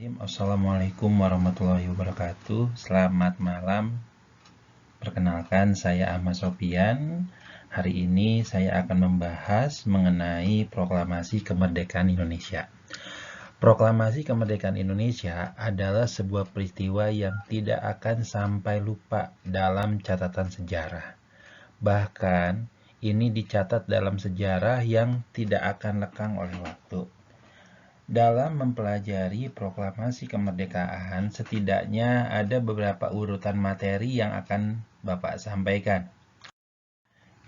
Bismillahirrahmanirrahim. Assalamualaikum warahmatullahi wabarakatuh. Selamat malam. Perkenalkan, saya Ahmad Sofyan. Hari ini saya akan membahas mengenai Proklamasi Kemerdekaan Indonesia. Proklamasi Kemerdekaan Indonesia adalah sebuah peristiwa yang tidak akan sampai lupa dalam catatan sejarah. Bahkan, ini dicatat dalam sejarah yang tidak akan lekang oleh waktu. Dalam mempelajari proklamasi kemerdekaan, setidaknya ada beberapa urutan materi yang akan Bapak sampaikan.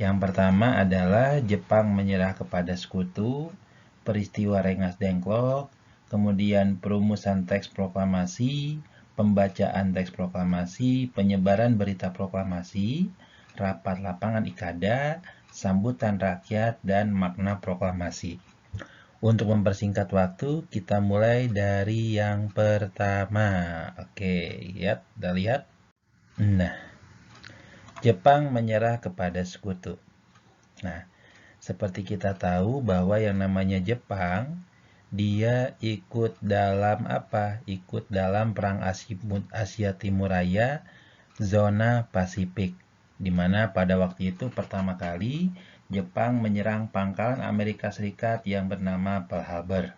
Yang pertama adalah Jepang menyerah kepada sekutu, peristiwa Rengas Dengklok, kemudian perumusan teks proklamasi, pembacaan teks proklamasi, penyebaran berita proklamasi, rapat lapangan IKADA, sambutan rakyat, dan makna proklamasi. Untuk mempersingkat waktu, kita mulai dari yang pertama. Oke, ya, kita lihat. Nah, Jepang menyerah kepada sekutu. Nah, seperti kita tahu bahwa yang namanya Jepang, dia ikut dalam apa? Ikut dalam Perang Asia Timur Raya, zona Pasifik. Di mana pada waktu itu pertama kali Jepang menyerang pangkalan Amerika Serikat yang bernama Pearl Harbor.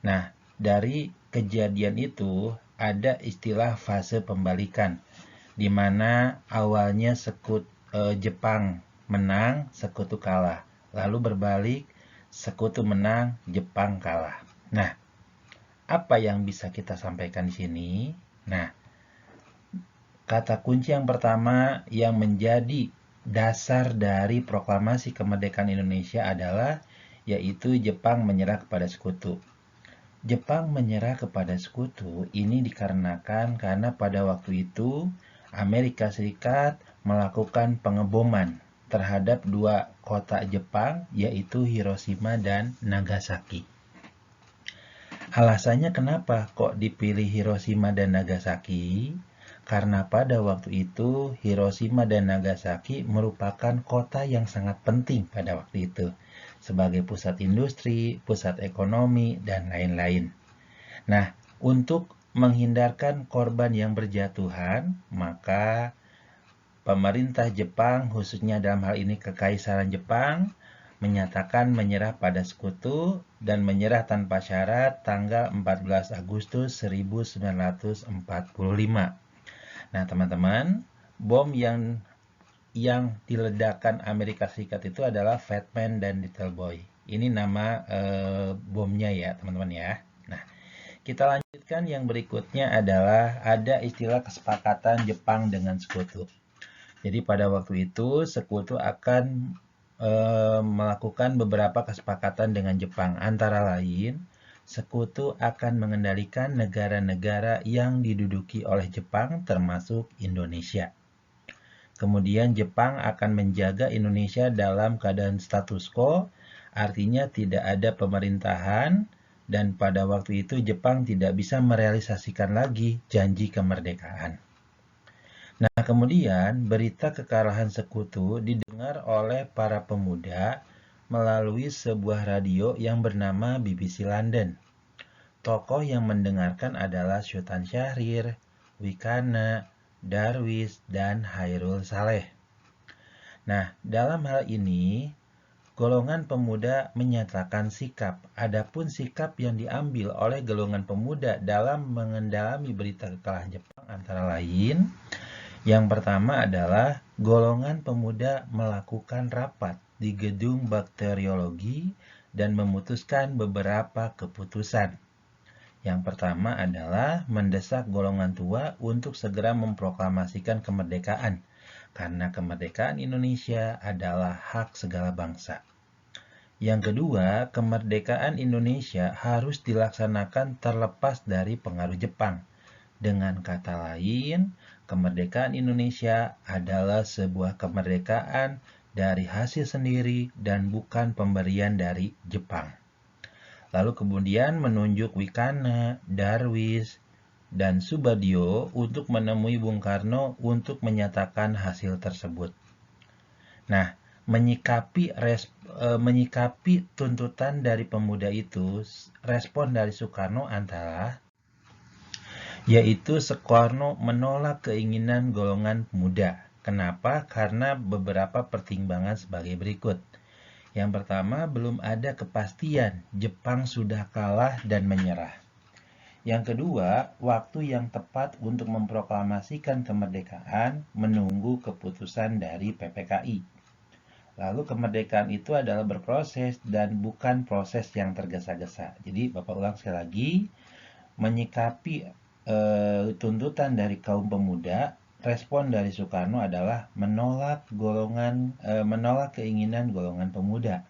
Nah, dari kejadian itu ada istilah fase pembalikan, di mana awalnya Jepang menang, sekutu kalah. Lalu berbalik, sekutu menang, Jepang kalah. Nah, apa yang bisa kita sampaikan di sini? Nah, kata kunci yang pertama yang menjadi dasar dari proklamasi kemerdekaan Indonesia adalah yaitu Jepang menyerah kepada sekutu. Jepang menyerah kepada sekutu ini dikarenakan karena pada waktu itu Amerika Serikat melakukan pengeboman terhadap dua kota Jepang yaitu Hiroshima dan Nagasaki. Alasannya kenapa kok dipilih Hiroshima dan Nagasaki? Karena pada waktu itu Hiroshima dan Nagasaki merupakan kota yang sangat penting pada waktu itu sebagai pusat industri, pusat ekonomi, dan lain-lain. Nah, untuk menghindarkan korban yang berjatuhan, maka pemerintah Jepang, khususnya dalam hal ini Kekaisaran Jepang, menyatakan menyerah pada sekutu dan menyerah tanpa syarat tanggal 14 Agustus 1945. Nah, teman-teman, bom yang diledakkan Amerika Serikat itu adalah Fat Man dan Little Boy. Ini nama bomnya ya, teman-teman ya. Nah, kita lanjutkan yang berikutnya adalah ada istilah kesepakatan Jepang dengan sekutu. Jadi pada waktu itu sekutu akan melakukan beberapa kesepakatan dengan Jepang. Antara lain, sekutu akan mengendalikan negara-negara yang diduduki oleh Jepang termasuk Indonesia. Kemudian Jepang akan menjaga Indonesia dalam keadaan status quo, artinya tidak ada pemerintahan, dan pada waktu itu Jepang tidak bisa merealisasikan lagi janji kemerdekaan. Nah, kemudian berita kekalahan sekutu didengar oleh para pemuda melalui sebuah radio yang bernama BBC London. Tokoh yang mendengarkan adalah Sultan Syahrir, Wikana, Darwis, dan Hairul Saleh. Nah, dalam hal ini, golongan pemuda menyatakan sikap. Adapun sikap yang diambil oleh golongan pemuda dalam mengendalami berita kekalahan Jepang antara lain, yang pertama adalah golongan pemuda melakukan rapat di gedung bakteriologi dan memutuskan beberapa keputusan. Yang pertama adalah mendesak golongan tua untuk segera memproklamasikan kemerdekaan, karena kemerdekaan Indonesia adalah hak segala bangsa. Yang kedua, kemerdekaan Indonesia harus dilaksanakan terlepas dari pengaruh Jepang. Dengan kata lain, kemerdekaan Indonesia adalah sebuah kemerdekaan dari hasil sendiri dan bukan pemberian dari Jepang. Lalu kemudian menunjuk Wikana, Darwis, dan Subadio untuk menemui Bung Karno untuk menyatakan hasil tersebut. Nah, menyikapi tuntutan dari pemuda itu, respon dari Soekarno antara yaitu Soekarno menolak keinginan golongan pemuda. Kenapa? Karena beberapa pertimbangan sebagai berikut. Yang pertama, belum ada kepastian Jepang sudah kalah dan menyerah. Yang kedua, waktu yang tepat untuk memproklamasikan kemerdekaan menunggu keputusan dari PPKI. Lalu kemerdekaan itu adalah berproses dan bukan proses yang tergesa-gesa. Jadi Bapak ulang sekali lagi, menyikapi tuntutan dari kaum pemuda, respon dari Soekarno adalah menolak keinginan golongan pemuda.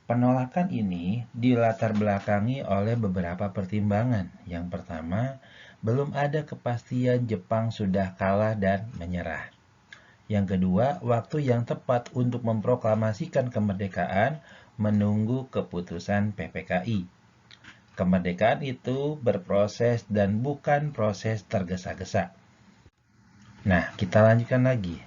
Penolakan ini dilatar belakangi oleh beberapa pertimbangan. Yang pertama, belum ada kepastian Jepang sudah kalah dan menyerah. Yang kedua, waktu yang tepat untuk memproklamasikan kemerdekaan menunggu keputusan PPKI. Kemerdekaan itu berproses dan bukan proses tergesa-gesa. Nah, kita lanjutkan lagi.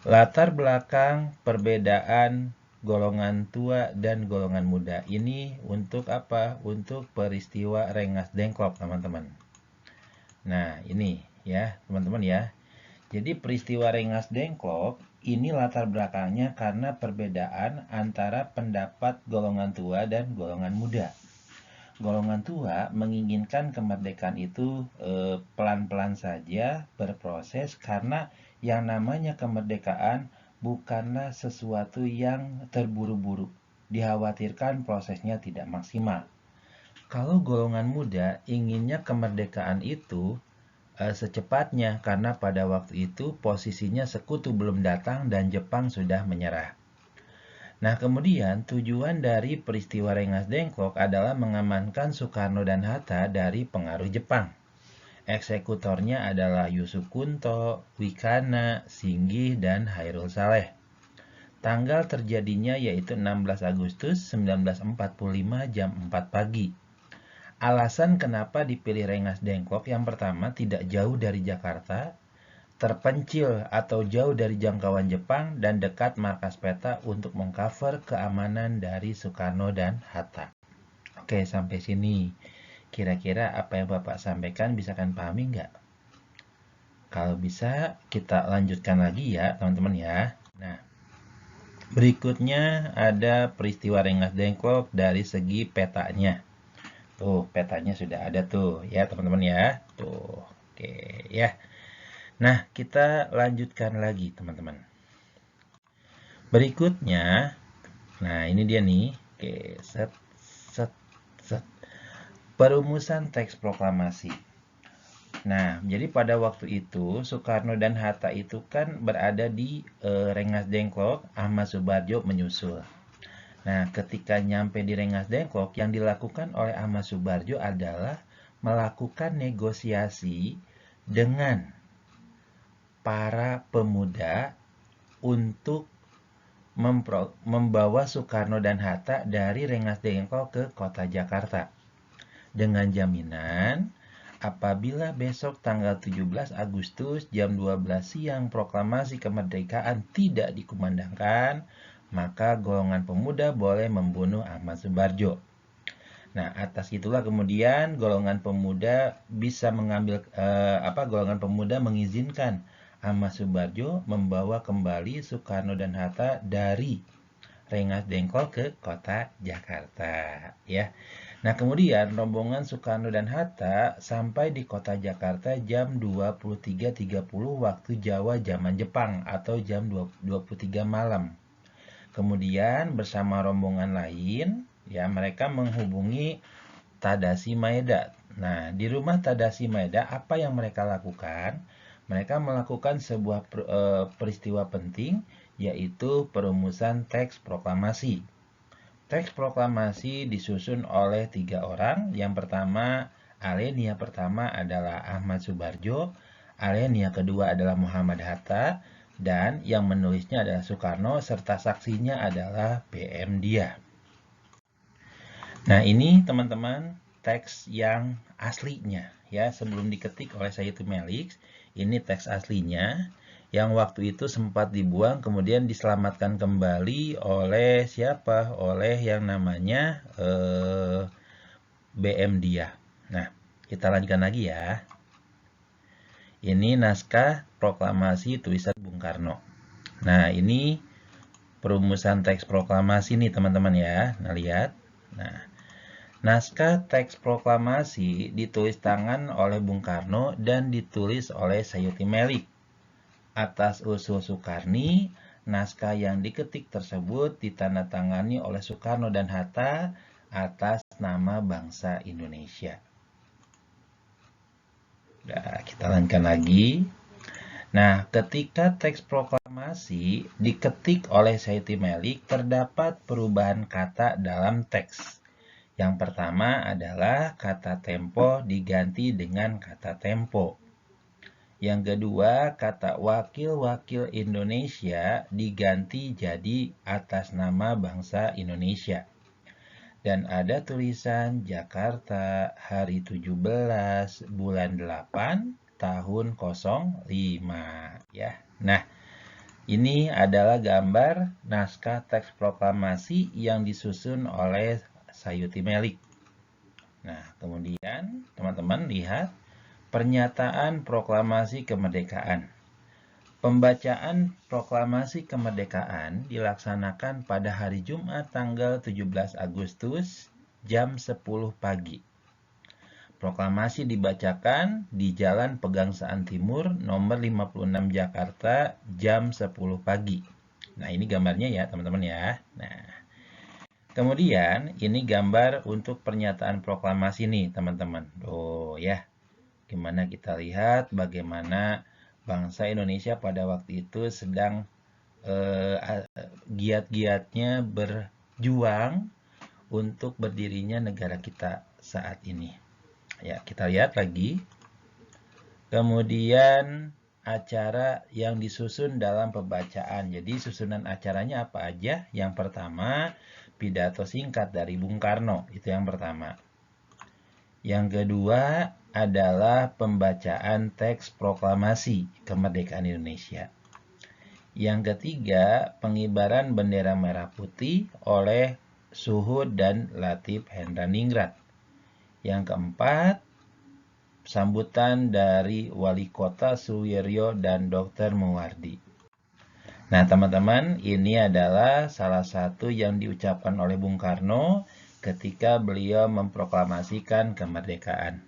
Latar belakang perbedaan golongan tua dan golongan muda. Ini untuk apa? Untuk peristiwa Rengas Dengklok, teman-teman. Nah, ini ya, teman-teman ya. Jadi peristiwa Rengas Dengklok ini latar belakangnya karena perbedaan antara pendapat golongan tua dan golongan muda. Golongan tua menginginkan kemerdekaan itu pelan-pelan saja berproses karena yang namanya kemerdekaan bukanlah sesuatu yang terburu-buru. Dikhawatirkan prosesnya tidak maksimal. Kalau golongan muda inginnya kemerdekaan itu secepatnya karena pada waktu itu posisinya sekutu belum datang dan Jepang sudah menyerah. Nah, kemudian tujuan dari peristiwa Rengas Dengklok adalah mengamankan Soekarno dan Hatta dari pengaruh Jepang. Eksekutornya adalah Yusuf Kunto, Wikana, Singgih, dan Hairul Saleh. Tanggal terjadinya yaitu 16 Agustus 1945 jam 4 pagi. Alasan kenapa dipilih Rengas Dengklok yang pertama tidak jauh dari Jakarta, terpencil atau jauh dari jangkauan Jepang, dan dekat markas peta untuk mengcover keamanan dari Soekarno dan Hatta. Oke, sampai sini. Kira-kira apa yang Bapak sampaikan bisa kan pahami nggak? Kalau bisa, kita lanjutkan lagi ya, teman-teman ya. Nah, berikutnya ada peristiwa Rengas Dengklok dari segi petanya. Tuh, petanya sudah ada tuh ya teman-teman ya. Tuh, oke ya. Nah, kita lanjutkan lagi teman-teman. Berikutnya, nah ini dia nih. Oke, set. Perumusan teks proklamasi. Nah, jadi pada waktu itu Soekarno dan Hatta itu kan berada di Rengas Dengklok, Ahmad Subarjo menyusul. Nah, ketika nyampe di Rengas Dengklok, yang dilakukan oleh Ahmad Subarjo adalah melakukan negosiasi dengan para pemuda untuk membawa Soekarno dan Hatta dari Rengas Dengklok ke kota Jakarta. Dengan jaminan, apabila besok tanggal 17 Agustus jam 12 siang proklamasi kemerdekaan tidak dikumandangkan, maka golongan pemuda boleh membunuh Ahmad Subarjo. Nah, atas itulah kemudian golongan pemuda bisa golongan pemuda mengizinkan Ahmad Subarjo membawa kembali Soekarno dan Hatta dari Rengas Dengklok ke kota Jakarta, ya. Nah, kemudian rombongan Soekarno dan Hatta sampai di kota Jakarta jam 23.30 waktu Jawa zaman Jepang atau jam 23 malam. Kemudian bersama rombongan lain, ya mereka menghubungi Tadashi Maeda. Nah, di rumah Tadashi Maeda apa yang mereka lakukan? Mereka melakukan sebuah peristiwa penting, yaitu perumusan teks proklamasi. Teks proklamasi disusun oleh 3 orang. Yang pertama, alenia pertama adalah Ahmad Subarjo, alenia kedua adalah Muhammad Hatta, dan yang menulisnya adalah Soekarno, serta saksinya adalah BM Dia. Nah, ini teman-teman teks yang aslinya ya, sebelum diketik oleh Sayyid Melix. Ini teks aslinya yang waktu itu sempat dibuang, kemudian diselamatkan kembali oleh siapa? Oleh yang namanya BM Dia. Nah, Kita lanjutkan lagi ya. Ini naskah proklamasi tulisan Bung Karno. Nah, ini perumusan teks proklamasi nih teman-teman ya. Nah, lihat. Nah, naskah teks proklamasi ditulis tangan oleh Bung Karno dan ditulis oleh Sayuti Melik. Atas usul Soekarni, naskah yang diketik tersebut ditandatangani oleh Soekarno dan Hatta atas nama bangsa Indonesia. Nah, kita lanjutkan lagi. Nah, ketika teks proklamasi diketik oleh Sayuti Melik, terdapat perubahan kata dalam teks. Yang pertama adalah kata tempo diganti dengan kata tempo. Yang kedua, kata wakil-wakil Indonesia diganti jadi atas nama bangsa Indonesia. Dan ada tulisan Jakarta hari 17 bulan 8 tahun 05 ya. Nah, ini adalah gambar naskah teks proklamasi yang disusun oleh Sayuti Melik. Nah, kemudian teman-teman lihat pernyataan proklamasi kemerdekaan. Pembacaan proklamasi kemerdekaan dilaksanakan pada hari Jumat tanggal 17 Agustus jam 10 pagi. Proklamasi dibacakan di Jalan Pegangsaan Timur nomor 56 Jakarta jam 10 pagi. Nah, ini gambarnya ya teman-teman ya. Nah, kemudian ini gambar untuk pernyataan proklamasi nih teman-teman. Oh ya, gimana kita lihat bagaimana bangsa Indonesia pada waktu itu sedang giat-giatnya berjuang untuk berdirinya negara kita saat ini. Ya, kita lihat lagi. Kemudian acara yang disusun dalam pembacaan. Jadi susunan acaranya apa aja? Yang pertama, pidato singkat dari Bung Karno. Itu yang pertama. Yang kedua adalah pembacaan teks proklamasi kemerdekaan Indonesia. Yang ketiga, pengibaran bendera merah putih oleh Suhud dan Latif Hendraningrat. Yang keempat, sambutan dari Wali Kota Suwiryo dan Dr. Muwardi. Nah, teman-teman, ini adalah salah satu yang diucapkan oleh Bung Karno ketika beliau memproklamasikan kemerdekaan.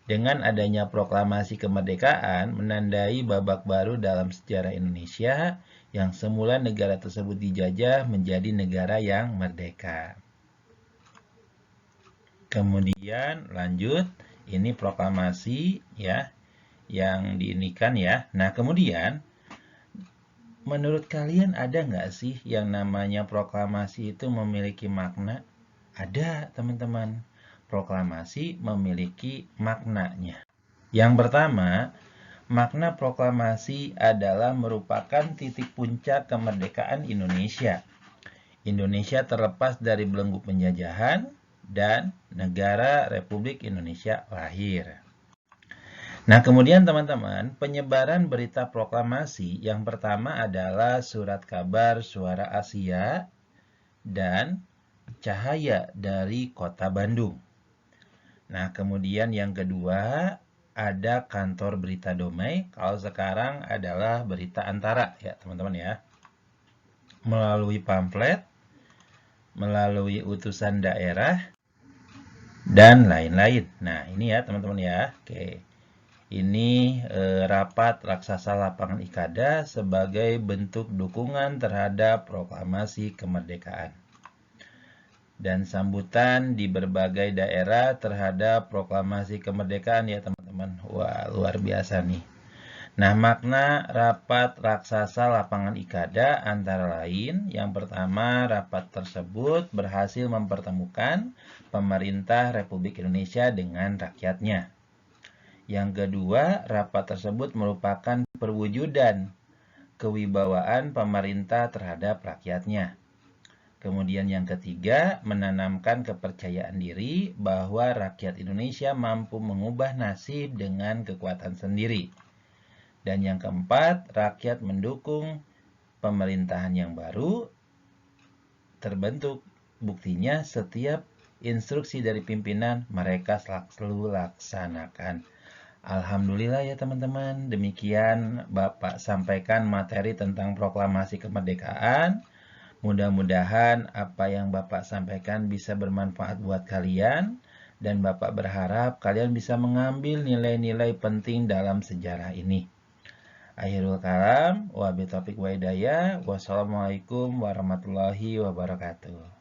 Dengan adanya proklamasi kemerdekaan menandai babak baru dalam sejarah Indonesia yang semula negara tersebut dijajah menjadi negara yang merdeka. Kemudian lanjut, ini proklamasi ya yang diinikan ya. Nah, kemudian menurut kalian ada nggak sih yang namanya proklamasi itu memiliki makna? Ada, teman-teman. Proklamasi memiliki maknanya. Yang pertama, makna proklamasi adalah merupakan titik puncak kemerdekaan Indonesia. Indonesia terlepas dari belenggu penjajahan dan negara Republik Indonesia lahir. Nah, kemudian teman-teman, penyebaran berita proklamasi yang pertama adalah surat kabar Suara Asia dan Cahaya dari Kota Bandung. Nah, kemudian yang kedua ada kantor berita Damai. Kalau sekarang adalah berita Antara ya teman-teman ya. Melalui pamflet, melalui utusan daerah, dan lain-lain. Nah, ini ya teman-teman ya. Oke. Ini rapat raksasa lapangan Ikada sebagai bentuk dukungan terhadap proklamasi kemerdekaan. Dan sambutan di berbagai daerah terhadap proklamasi kemerdekaan ya teman-teman. Wah, luar biasa nih. Nah, makna rapat raksasa lapangan Ikada antara lain, yang pertama, rapat tersebut berhasil mempertemukan pemerintah Republik Indonesia dengan rakyatnya. Yang kedua, rapat tersebut merupakan perwujudan kewibawaan pemerintah terhadap rakyatnya. Kemudian yang ketiga, menanamkan kepercayaan diri bahwa rakyat Indonesia mampu mengubah nasib dengan kekuatan sendiri. Dan yang keempat, rakyat mendukung pemerintahan yang baru terbentuk. Buktinya setiap instruksi dari pimpinan, mereka selalu laksanakan. Alhamdulillah ya teman-teman, demikian Bapak sampaikan materi tentang proklamasi kemerdekaan. Mudah-mudahan apa yang Bapak sampaikan bisa bermanfaat buat kalian, dan Bapak berharap kalian bisa mengambil nilai-nilai penting dalam sejarah ini. Akhirul kalam, wabillahi taufiq wa hidayah. Wassalamualaikum warahmatullahi wabarakatuh.